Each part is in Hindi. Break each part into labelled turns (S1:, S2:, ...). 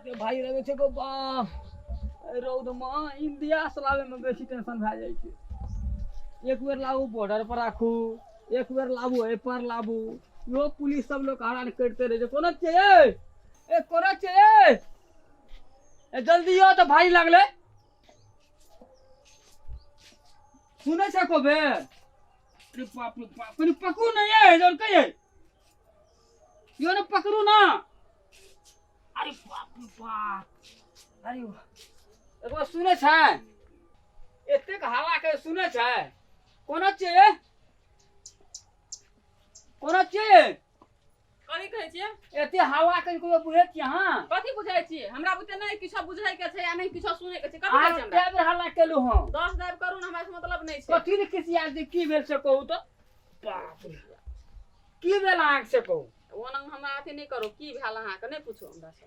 S1: के भाई रहे छे को बा रौद में इंडिया चलावे में बेसी टेंशन भए जाइ छै। एक बेर लाबू बॉर्डर पर राखू, एक बेर लाबू ए पर लाबू, यो पुलिस सब लोग हरान करते रहे। कोना चाहिए ए कोना चाहिए ए जल्दी हो तो भाई लागले सुने छे को बे। अरे बाप रे बाप कोनी पकड़ू नहीं है जल कहिए यो ने पकड़ू ना। अरे बाप रे बाप अरे एगो सुने छे एतेक हवा के सुने छे कोना चाहिए कोना चाहिए
S2: कथी कहै छियै
S1: एते हवा के कोइ बुझे छी हां
S2: कथी बुझाइ छी हमरा बुते नै किछो बुझाइ के छै या नै किछो सुनै के छै कथी कहै छी हमरा
S1: के बेर हल्ला केलु हम
S2: 10 दाब करू ना हमरा से मतलब नै छै
S1: कथी ने किसी आज की भेल से कहू तो बाप रे की भेल आंख से कहू
S2: ओना हमरा अथी नै करू की भेल अहाँ के नै पूछू हमरा से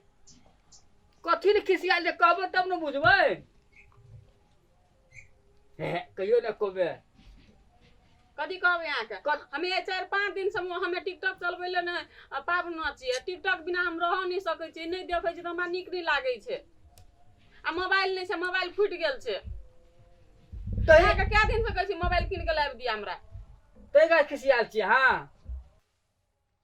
S1: कथी ने किसी आज कहबो तब न बुझबै हे कहियो न कहबे
S2: कथी कहबै अहाँ के हमे 4-5 दिन से हमे टिकटॉक चलबै ले नै पाबन छियै टिकटॉक बिना हम रह नै सकै छी नै देखै छी त हमरा नीक नै लागै छै आ मोबाइल नै छै मोबाइल फुटि गेल छै तै के क्या दिन से कहै छी मोबाइल किन के लाबि दिया हमरा
S1: तै का किसी आल छी हां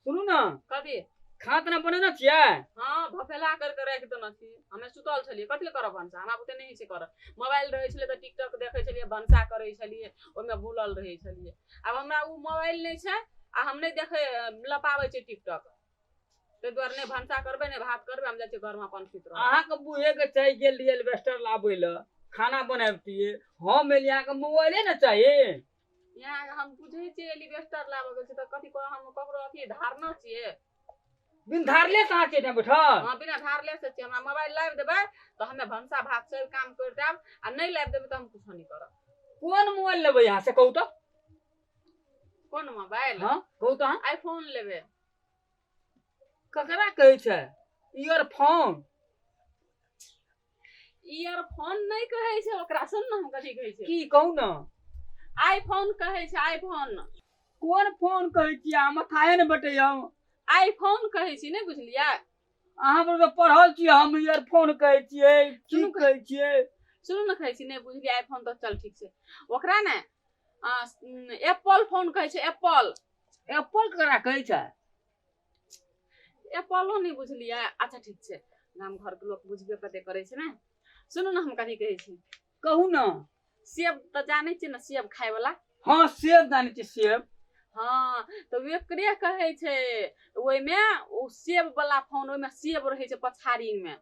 S1: सुनू न
S2: कथी
S1: खाना बनेना छियै
S2: हां भफेला कर के राख देना छी हमे सुतल छलिए कथि ले करब भनसा हमरा बुते नै छै कर मोबाइल रहै छले त टिकटॉक देखै छलिए भनसा करै छलिए ओमे भूलल रहै छलिए अब हमरा उ मोबाइल नै छै आ हम नै देखे लपाबै छै टिकटॉक ते द्वार नै भनसा करबे नै भात करबे हम जाय छी घर में अपन सुत रह
S1: अहाँ के बुझे के चाहि गेल रियल इन्वेस्टर लाबै ल खाना बनाबतिए हम एलिया के मोबाइले न चाहिए
S2: यहाँ हम बुझै छी इन्वेस्टर लाबै के छै त कथि को हम ककरो अथि धारना छियै
S1: बिन धारले कहाँ छै न बैठल
S2: हां बिना धारले से छै हमरा मोबाइल लाइव देबै त हमे भनसा भात सब काम कर देब आ नै लाइव देबै त हम कुछ नै करब
S1: कोन मोबाइल लेबै यहां से कहू तो
S2: कोन मोबाइल
S1: हां कहू तो
S2: आईफोन लेबै
S1: ककरा कहै छै ईयरफोन
S2: ईयरफोन नै कहै छै ओकरा सुन न हम कथि कहै छै
S1: की कहू न
S2: आईफोन कहै छै आईफोन
S1: कोन फोन कहै छी आ मथाए न बटैयौ
S2: आईफोन कहै छी नै बुझलियै
S1: अहाँ पर पढ़ल छी हम ईयरफोन कहै छियै की कहै छियै
S2: सुनू न कहै छी नै बुझलियै आईफोन त चल ठीक छै ओकरा ने एप्पल फोन कहै छै एप्पल
S1: एप्पल ककरा कहै छै
S2: एप्पलो नै बुझलियै अच्छा ठीक छै गाम घर के लोग बुझबे पते करे छै नै सुनू न हम कथि कहै छी
S1: कहू न
S2: सेब त जानै छी न सेब खाय वाला
S1: हां सेब जानै छी सेब
S2: हां तो एकरे कहै छै ओइ में ओ सेब वाला फोन ओइ में सेब रहै छै पछाड़ी में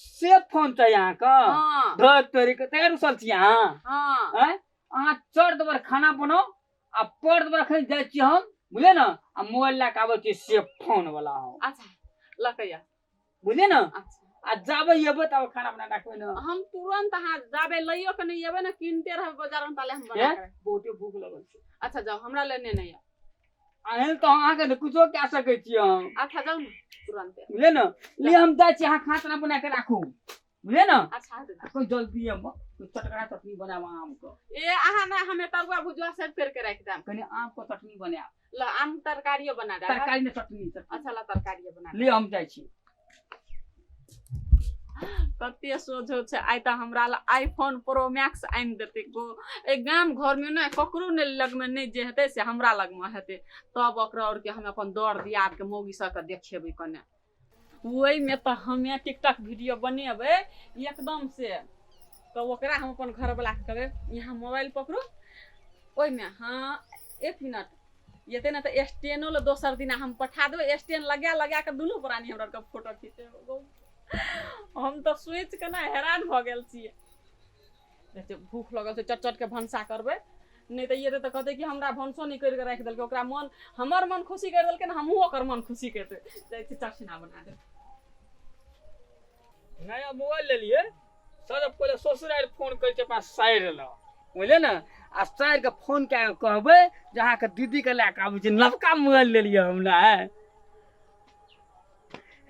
S1: सेब फोन छै यहाँ का
S2: हां
S1: धर तोरी के तैयार उसल छी यहाँ
S2: हां
S1: हैं अहाँ चढ़ दबर खाना बनाओ आ पढ़ दबर खै जाय छी हम बुझले न आ मोबाइल ला के आबै छी सेब फोन वाला हम
S2: अच्छा लकैया
S1: बुझले न
S2: अच्छा
S1: आ जाबे येबे तब खाना बना राखबे न
S2: हम तुरंत अहाँ जाबे लइयो के नै येबे न किनते रहब बाजार में ताले हम बना के
S1: बहुते भूख लगल छै
S2: अच्छा जाओ हमरा लेने नै है
S1: अहें तो अहाँ के कुछो कह सकै छी हम
S2: अच्छा जाओ न तुरंत
S1: बुझले न ले हम जाय छी अहाँ खाना बना के राखू बुझले न
S2: अच्छा
S1: कोई जल्दी हम कोई चटकरा चटनी बनाव आम को
S2: ए अहाँ ना हमें तरुआ भुजवा सब कर के राख देम
S1: कनी आम को चटनी बनाव
S2: ल आम तरकारियो बना दे
S1: तरकारी ने चटनी
S2: अच्छा ला तरकारियो बना
S1: ले हम जाय छी
S2: कते सोझो छै आइ त हमरा ला आईफोन प्रो मैक्स आइन देते को ए गाम घर में ना ककरो ने लग में नहीं जे हेते से हमरा लग में हेते तब ओकरा और के हम अपन दौड़ दियाद के मौगी सब के देखेबै कने ओइ में त हमे टिकटॉक वीडियो बनेबै एकदम से तो ओकरा हम अपन घर वाला के कहबै यहाँ मोबाइल पकड़ू ओइ में हां 1 मिनट येते ना त स्टेनो ल दोसर दिन हम पठा देबै स्टेन लगा के दुनु प्राणी हमरा के फोटो खींचे हम तो सोच के ना हैरान भ गेल छी भूख लगल छै चट चट के भनसा करबै नहीं तो ये तो कहते कि हमरा भनसो नहीं कर के राख देलके ओकरा मन हमर मन खुशी कर देलके ना हमहु ओकर मन खुशी करते जाय छी चटना बना दे
S1: नया मोबाइल ले लिए सब पहले ससुराल फोन कर के पास साइड ल बुझले ना आ साइड के फोन के कहबै जहां के दीदी के ला के आबै छै नवका मोबाइल ले लिए हम ना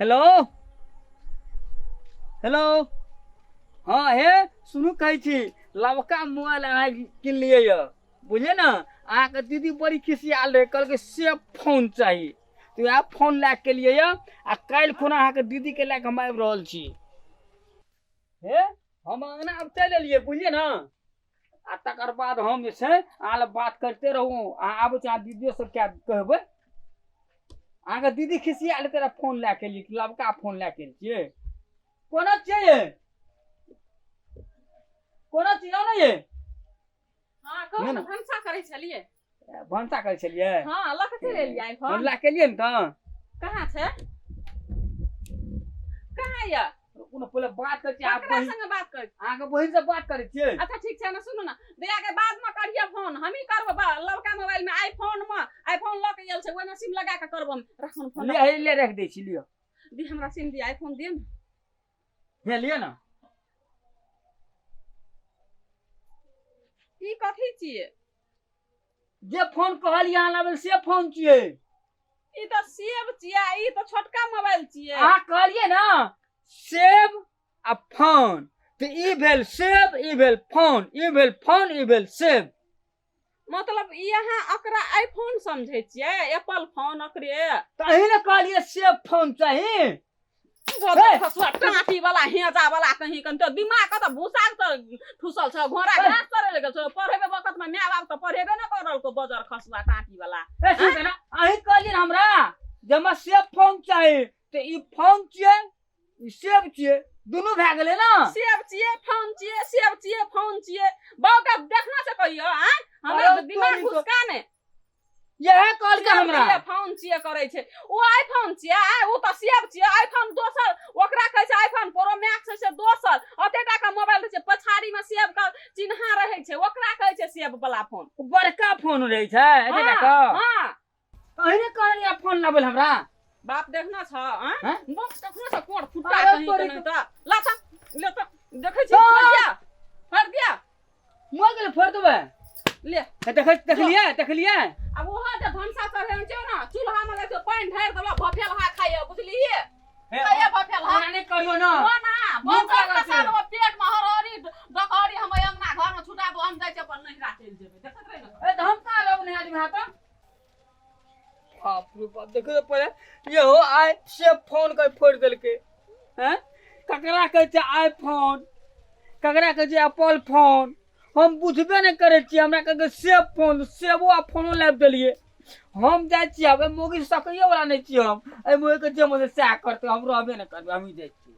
S1: हेलो हेलो हाँ हे सुनू कहै छी लवका मोबाइल अहाँ किन लिए बुझे ना अहाँ के दीदी बड़ी खिसियाल रहे कल के सेब फोन चाहिए तो वएह फोन लए के लिए आ काल्हि खुना अहाँके दीदी के लए के हम आबि रहल छी। हे हम अंगना अब चलि एलियै बुझलियै ने आ तकर बाद हम जे छै अहाँ लग बात करते रहू। अहाँ आबै छी अहाँ दीदियो सब क्या कहबै अहाँके दीदी खिसिया ले तेरा फोन लए के लिए लबका फोन लए के छियै कोना छियै कोना छियै ने ये
S2: हां कहू ने भंसा करै छलियै
S1: भंसा करै छलियै
S2: हां लऽ के चलि एलियै आइफोन
S1: हम लए के लिए ने तऽ
S2: कहाँ छै कहाँ या
S1: कोनो पहिले बात कर छी आप
S2: ककरा संगे बात कर
S1: अहाँके बहिन से बात करै छियै।
S2: अच्छा ठीक छै ना सुनू ना दिया के बाद में करिए फोन हम ही करब लड़का मोबाइल में आईफोन लऽ के आयल छै ओना सिम लगा के करब हम रखन फोन
S1: ले रख दै छी लियो
S2: दी हमरा सिम दी आईफोन दे
S1: हे लियो ना
S2: ई कथि छियै
S1: जे फोन कहलियै अहाँ लाबै से फोन छियै
S2: ई तऽ सेब छियै ई तऽ छोटका मोबाइल छियै
S1: अहाँ कहलियै ना सेब आ फोन तऽ ई भेल सेब ई भेल फोन ई भेल फोन ई भेल सेब
S2: मतलब ई अहाँ एकरा आईफोन समझै छियै एप्पल फोन एकरे
S1: तऽ अहीं ने कहलियै सेब फोन चाही
S2: टाटी वाला हेजा वाला कहीं कन तो दिमाग का तो भूसा त ठुसल छ घोड़ा घास करे लगल छ पढ़ेबे वक्त में माय बाप त पढ़ेबे न करल को बजर खसवा टाटी वाला
S1: ए सुन ना अहीं कहलियै हमरा जमा सेब फोन चाही त ई फोन छियै ई सेब छियै दुनु भए गेलै ना
S2: सेब छियै फोन छियै सेब छियै फोन छियै बाऊ का देखना से कहियो हैं हमरा दिमाग घुसका ने
S1: यह कहल के हमरा
S2: फोन छियै करे छै ओ आईफोन छियै ओ त सेब छियै आईफोन दोसर ओकरा कहै छै आईफोन प्रो मैक्स से दोसर अतेटा का मोबाइल छै पछाड़ी में सेब का चिन्हा रहै छै ओकरा कहै छै सेब वाला फोन
S1: बड़का फोन रहै छै एतेटा का
S2: हां
S1: अहीं ने कहलियै फोन लाबल हमरा
S2: बाप देखना छ हैं बाप देखना छ कोड़ फुटा
S1: अरे
S2: कहीं नहीं त ला त ले त देखै छी फड़ दिया
S1: मोर गेल फोड़ देबै
S2: ले
S1: देखलिए
S2: अब वहां जे भंसा चढ़े छै ना चूल्हा में ले पानी ढार देला भफेल हा खाइए बुझलिए खाइए भफेल हा
S1: नहीं करियो ना
S2: वो ना बंकर के साथ वो पेट में हरहरी डकहरी हम अंगना घर में छुटा दो हम जाय छै अपन नहिरा चल जेबे देखत रहे ना
S1: ए हम का लब नहीं आदमी हाथ बाप रे बाप देखो पहले ये हो आई से फोन कर फोड़ देल के हैं ककरा कहै छै आईफोन ककरा कहै छै एप्पल फोन हम बुझबे नहीं करे छी हमरा कहै सेब फोन सेबो आ फोनो लाब देलिए हम जाय छी अब मोगी सकैए वाला नहीं छी हम ए मोगे के जे मुझे सह करते हम रहबे नहीं करबे हम ही जाय छी